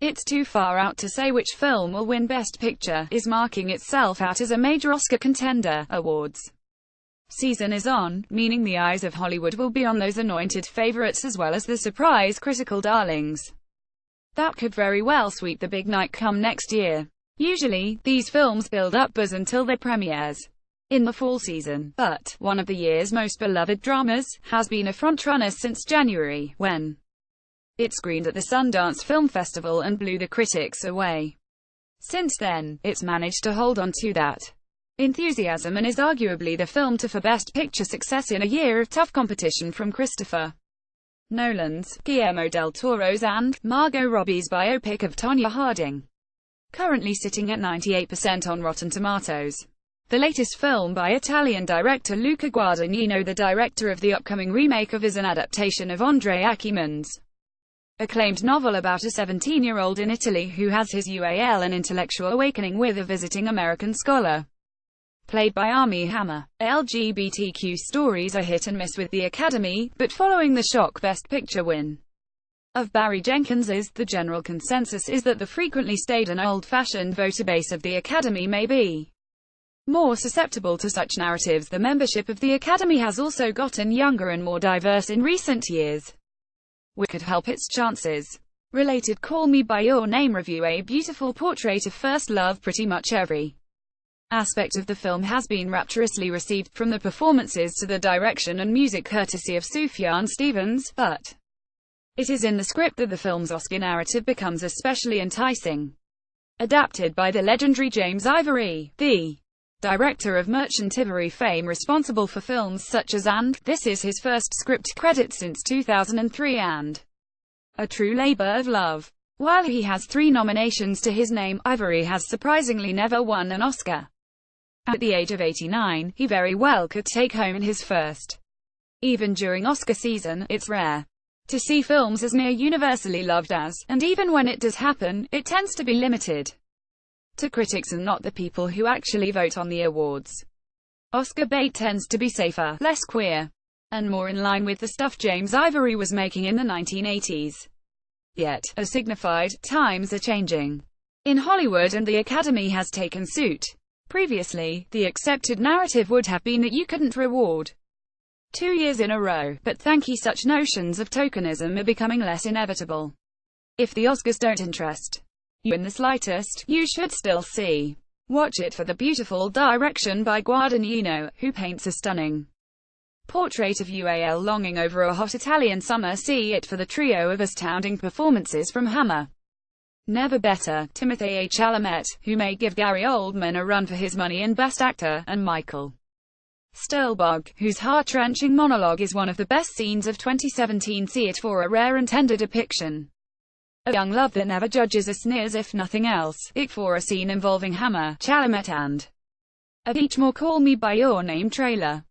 It's too far out to say which film will win Best Picture, is marking itself out as a major Oscar contender. Awards season is on, meaning the eyes of Hollywood will be on those anointed favorites as well as the surprise critical darlings. That could very well sweep the big night come next year. Usually, these films build up buzz until their premieres in the fall season, but one of the year's most beloved dramas has been a frontrunner since January, when it screened at the Sundance Film Festival and blew the critics away. Since then, it's managed to hold on to that enthusiasm and is arguably the film for Best Picture success in a year of tough competition from Christopher Nolan's, Guillermo del Toro's and Margot Robbie's biopic of Tonya Harding, currently sitting at 98% on Rotten Tomatoes. The latest film by Italian director Luca Guadagnino, the director of the upcoming remake of, is an adaptation of Andre Aciman's acclaimed novel about a 17-year-old in Italy who has his UAL, an intellectual awakening with a visiting American scholar played by Armie Hammer. LGBTQ stories are hit and miss with the Academy, but following the shock Best Picture win of Barry Jenkins's, the general consensus is that the frequently staid and old-fashioned voter base of the Academy may be more susceptible to such narratives. The membership of the Academy has also gotten younger and more diverse in recent years, which could help its chances. Related Call Me By Your Name review: a beautiful portrait of first love. Pretty much every aspect of the film has been rapturously received, from the performances to the direction and music courtesy of Sufjan Stevens, but it is in the script that the film's Oscar narrative becomes especially enticing. Adapted by the legendary James Ivory, the director of Merchant Ivory fame, responsible for films such as And, this is his first script credit since 2003, and A True Labor of Love. While he has 3 nominations to his name, Ivory has surprisingly never won an Oscar. At the age of 89, he very well could take home his first. Even during Oscar season, it's rare to see films as near universally loved as, and even when it does happen, it tends to be limited to critics and not the people who actually vote on the awards. Oscar bait tends to be safer, less queer, and more in line with the stuff James Ivory was making in the 1980s. Yet, as signified, times are changing in Hollywood and the Academy has taken suit. Previously, the accepted narrative would have been that you couldn't reward 2 years in a row, but thanky such notions of tokenism are becoming less inevitable. If the Oscars don't interest you in the slightest, you should still see. Watch it for the beautiful direction by Guadagnino, who paints a stunning portrait of UAL longing over a hot Italian summer. See it for the trio of astounding performances from Hammer, Never Better, Timothée Chalamet, who may give Gary Oldman a run for his money in Best Actor, and Michael Stuhlbarg, whose heart-wrenching monologue is one of the best scenes of 2017. See it for a rare and tender depiction of young love that never judges or sneers, if nothing else, it for a scene involving Hammer, Chalamet and a Beachmore Call Me By Your Name trailer.